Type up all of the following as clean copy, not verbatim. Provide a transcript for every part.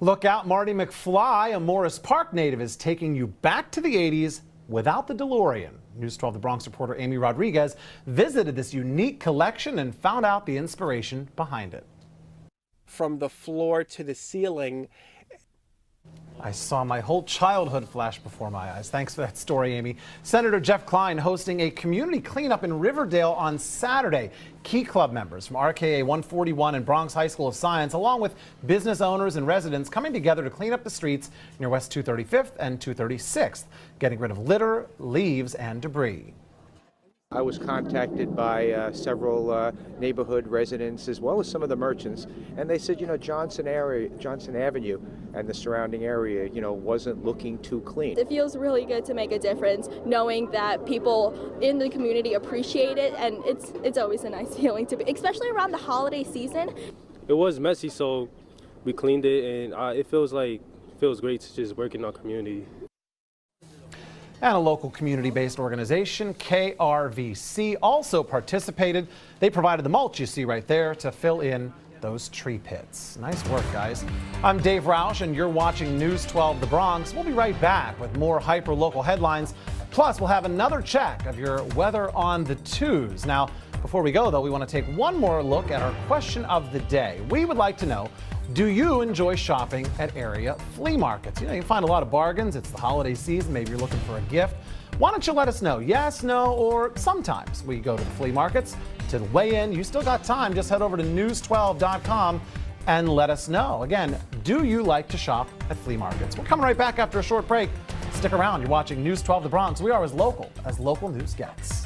Look out, Marty McFly, a Morris Park native, is taking you back to the 80s without the DeLorean. News 12 The Bronx reporter Amy Rodriguez visited this unique collection and found out the inspiration behind it. From the floor to the ceiling. I saw my whole childhood flash before my eyes. Thanks for that story, Amy. Senator Jeff Klein hosting a community cleanup in Riverdale on Saturday. Key club members from RKA 141 and Bronx High School of Science, along with business owners and residents, coming together to clean up the streets near West 235th and 236th, getting rid of litter, leaves, and debris. I was contacted by several neighborhood residents as well as some of the merchants, and they said, Johnson Avenue and the surrounding area, wasn't looking too clean. It feels really good to make a difference, knowing that people in the community appreciate it, and it's always a nice feeling to be, especially around the holiday season. It was messy, so we cleaned it, and it feels great to just work in our community. And a local community-based organization, KRVC, also participated. They provided the mulch you see right there to fill in those tree pits. Nice work, guys. I'm Dave Roush, and you're watching News 12 The Bronx. We'll be right back with more hyper-local headlines. Plus, we'll have another check of your weather on the twos. Now, before we go, though, we want to take one more look at our question of the day. We would like to know, do you enjoy shopping at area flea markets? You can find a lot of bargains. It's the holiday season. Maybe you're looking for a gift. Why don't you let us know? Yes, no, or sometimes we go to the flea markets. To weigh in, you still got time. Just head over to news12.com and let us know. Again, do you like to shop at flea markets? We're coming right back after a short break. Stick around. You're watching News 12 The Bronx. We are as local news gets.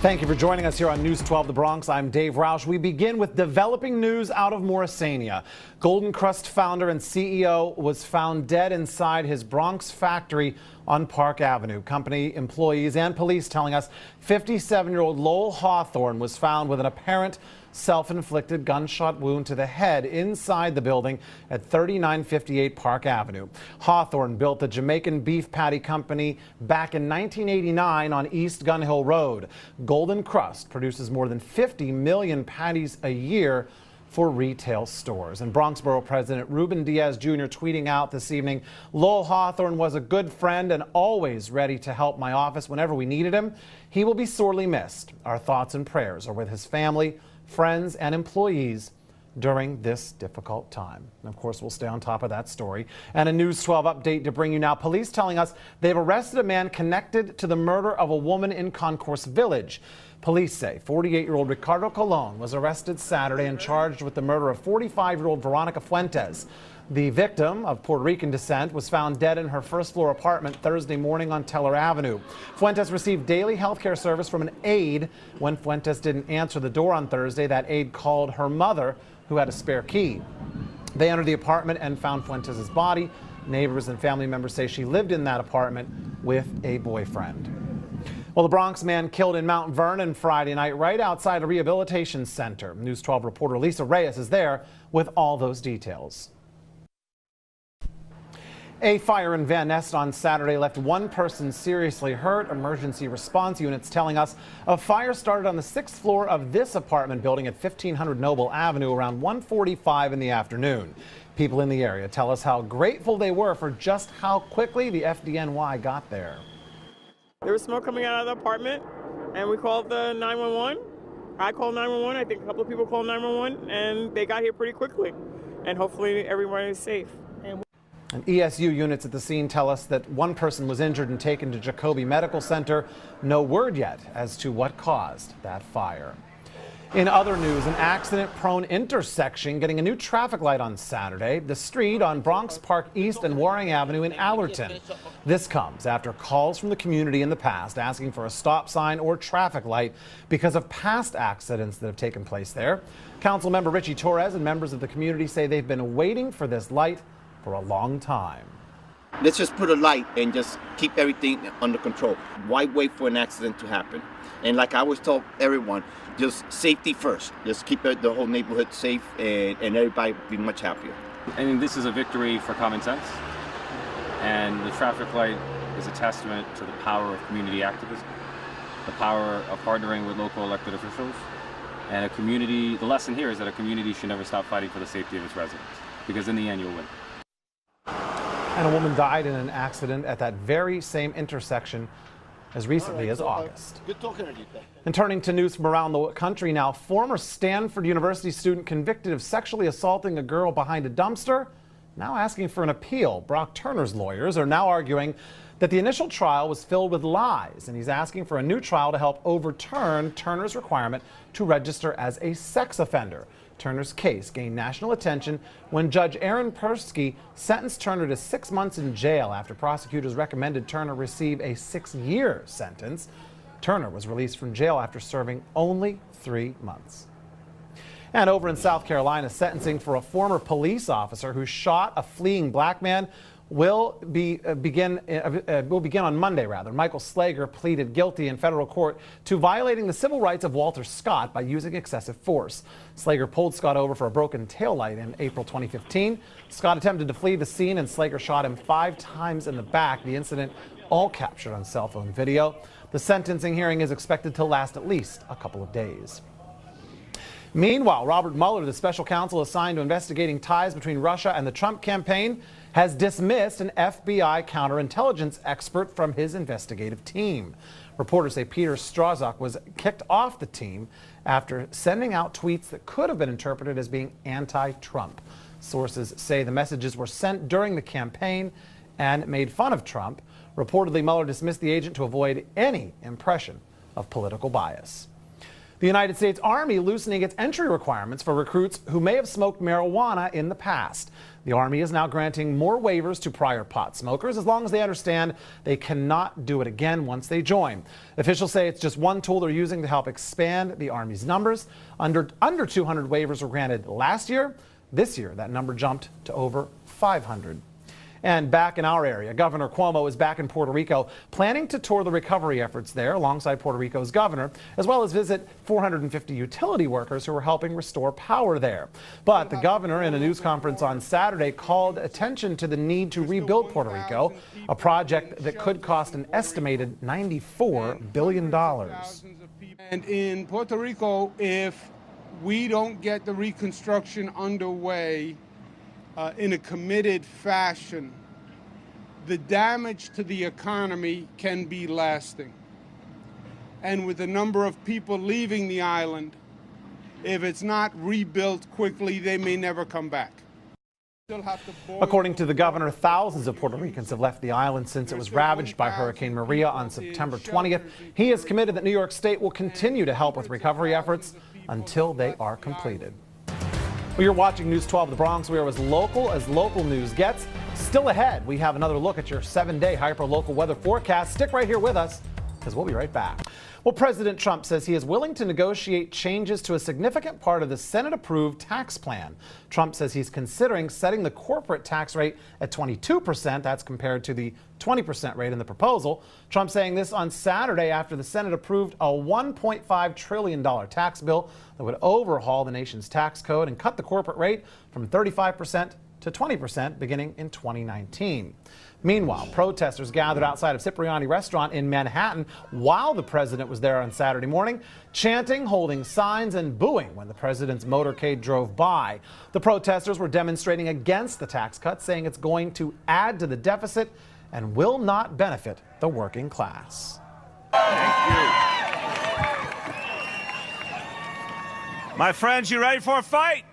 Thank you for joining us here on News 12 The Bronx. I'm Dave Roush. We begin with developing news out of Morrisania. Golden Crust founder and CEO was found dead inside his Bronx factory on Park Avenue. Company employees and police telling us 57-year-old Lowell Hawthorne was found with an apparent self-inflicted gunshot wound to the head inside the building at 3958 Park Avenue. Hawthorne built the Jamaican Beef Patty Company back in 1989 on East Gun Hill Road. Golden Crust produces more than 50 million patties a year for retail stores. And Bronx Borough President Ruben Diaz Jr. tweeting out this evening, Lowell Hawthorne was a good friend and always ready to help my office whenever we needed him. He will be sorely missed. Our thoughts and prayers are with his family, friends, and employees during this difficult time. And of course, we'll stay on top of that story. And a News 12 update to bring you now. Police telling us they've arrested a man connected to the murder of a woman in Concourse Village. Police say 48-year-old Ricardo Colon was arrested Saturday and charged with the murder of 45-year-old Veronica Fuentes. The victim, of Puerto Rican descent, was found dead in her first-floor apartment Thursday morning on Teller Avenue. Fuentes received daily health care service from an aide. When Fuentes didn't answer the door on Thursday, that aide called her mother, who had a spare key. They entered the apartment and found Fuentes' body. Neighbors and family members say she lived in that apartment with a boyfriend. Well, the Bronx man killed in Mount Vernon Friday night right outside a rehabilitation center. News 12 reporter Lisa Reyes is there with all those details. A fire in Van Nest on Saturday left one person seriously hurt. Emergency response units telling us a fire started on the 6th floor of this apartment building at 1500 Noble Avenue around 1:45 in the afternoon. People in the area tell us how grateful they were for just how quickly the FDNY got there. There was smoke coming out of the apartment, and we called the 911. I called 911. I think a couple of people called 911, and they got here pretty quickly. And hopefully everyone is safe. And ESU units at the scene tell us that one person was injured and taken to Jacoby Medical Center. No word yet as to what caused that fire. In other news, an accident-prone intersection getting a new traffic light on Saturday. The street on Bronx Park East and Waring Avenue in Allerton. This comes after calls from the community in the past asking for a stop sign or traffic light because of past accidents that have taken place there. Councilmember Richie Torres and members of the community say they've been waiting for this light for a long time. Let's just put a light and just keep everything under control. Why wait for an accident to happen? And like I always tell everyone, just safety first. Just keep the whole neighborhood safe and everybody be much happier. I mean, this is a victory for common sense, and the traffic light is a testament to the power of community activism, the power of partnering with local elected officials, and a community. The lesson here is that a community should never stop fighting for the safety of its residents, because in the end, you'll win. And a woman died in an accident at that very same intersection as recently as August. Good talking to you. And turning to news from around the country now, former Stanford University student convicted of sexually assaulting a girl behind a dumpster, now asking for an appeal. Brock Turner's lawyers are now arguing that the initial trial was filled with lies, and he's asking for a new trial to help overturn Turner's requirement to register as a sex offender. Turner's case gained national attention when Judge Aaron Persky sentenced Turner to 6 months in jail after prosecutors recommended Turner receive a 6-year sentence. Turner was released from jail after serving only 3 months. And over in South Carolina, sentencing for a former police officer who shot a fleeing black man will begin on Monday. Michael Slager pleaded guilty in federal court to violating the civil rights of Walter Scott by using excessive force. Slager pulled Scott over for a broken taillight in April 2015. Scott attempted to flee the scene, and Slager shot him 5 times in the back. The incident all captured on cell phone video. The sentencing hearing is expected to last at least a couple of days. Meanwhile, Robert Mueller, the special counsel assigned to investigating ties between Russia and the Trump campaign, has dismissed an FBI counterintelligence expert from his investigative team. Reporters say Peter Strzok was kicked off the team after sending out tweets that could have been interpreted as being anti-Trump. Sources say the messages were sent during the campaign and made fun of Trump. Reportedly, Mueller dismissed the agent to avoid any impression of political bias. The United States Army loosening its entry requirements for recruits who may have smoked marijuana in the past. The Army is now granting more waivers to prior pot smokers as long as they understand they cannot do it again once they join. Officials say it's just one tool they're using to help expand the Army's numbers. Under 200 waivers were granted last year. This year, that number jumped to over 500. And back in our area, Governor Cuomo is back in Puerto Rico, planning to tour the recovery efforts there alongside Puerto Rico's governor, as well as visit 450 utility workers who are helping restore power there. But the governor, in a news conference on Saturday, called attention to the need to rebuild Puerto Rico, a project that could cost an estimated $94 billion. And in Puerto Rico, if we don't get the reconstruction underway in a committed fashion, the damage to the economy can be lasting. And with the number of people leaving the island, if it's not rebuilt quickly, they may never come back. According to the governor, thousands of Puerto Ricans have left the island since it was ravaged by Hurricane Maria on September 20th. He has committed that New York State will continue to help with recovery efforts until they are completed. Well, you're watching News 12 The Bronx. We are as local news gets. Still ahead, we have another look at your 7-day hyper-local weather forecast. Stick right here with us, because we'll be right back. Well, President Trump says he is willing to negotiate changes to a significant part of the Senate-approved tax plan. Trump says he's considering setting the corporate tax rate at 22%. That's compared to the 20% rate in the proposal. Trump saying this on Saturday after the Senate approved a $1.5 trillion tax bill that would overhaul the nation's tax code and cut the corporate rate from 35% to 20% beginning in 2019. Meanwhile, protesters gathered outside of Cipriani Restaurant in Manhattan while the president was there on Saturday morning, chanting, holding signs, and booing when the president's motorcade drove by. The protesters were demonstrating against the tax cut, saying it's going to add to the deficit and will not benefit the working class. Thank you. My friends, you ready for a fight?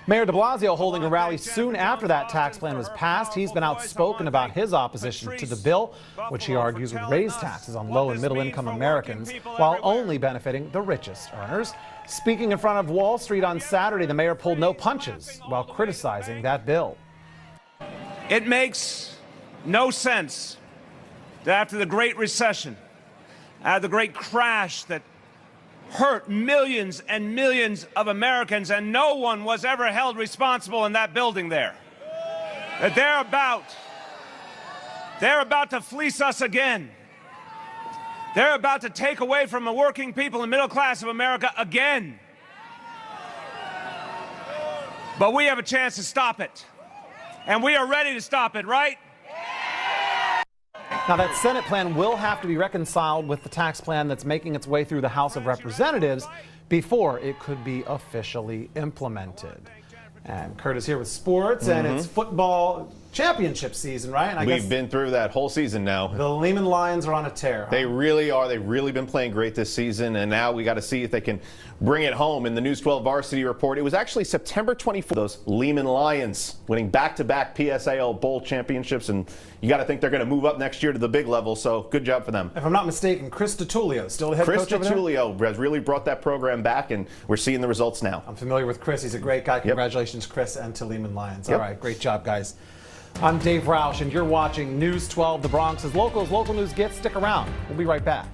Mayor de Blasio holding a rally soon after that tax plan was passed. He's been outspoken about his opposition to the bill, which he argues would raise taxes on low and middle income Americans while only benefiting the richest earners. Speaking in front of Wall Street on Saturday, the mayor pulled no punches while criticizing that bill. It makes no sense that after the Great Recession, the great crash that hurt millions and millions of Americans, and no one was ever held responsible in that building there, that they're about to fleece us again. They're about to take away from the working people and middle class of America again. But we have a chance to stop it. And we are ready to stop it, right? Now, that Senate plan will have to be reconciled with the tax plan that's making its way through the House of Representatives before it could be officially implemented. And Kurt is here with sports, and it's football championship season, right? And We've been through that whole season now. The Lehman Lions are on a tear. Huh? They really are. They've really been playing great this season, and now we got to see if they can bring it home. In the News 12 Varsity Report, it was actually September 24th, those Lehman Lions winning back-to-back PSAL Bowl championships, and you got to think they're going to move up next year to the big level, so good job for them. If I'm not mistaken, Chris DiTullio still the head coach over there? Chris DiTullio has really brought that program back, and we're seeing the results now. I'm familiar with Chris. He's a great guy. Congratulations, Chris, and to Lehman Lions. All right, great job, guys. I'm Dave Roush, and you're watching News 12 The Bronx. As local news gets, stick around. We'll be right back.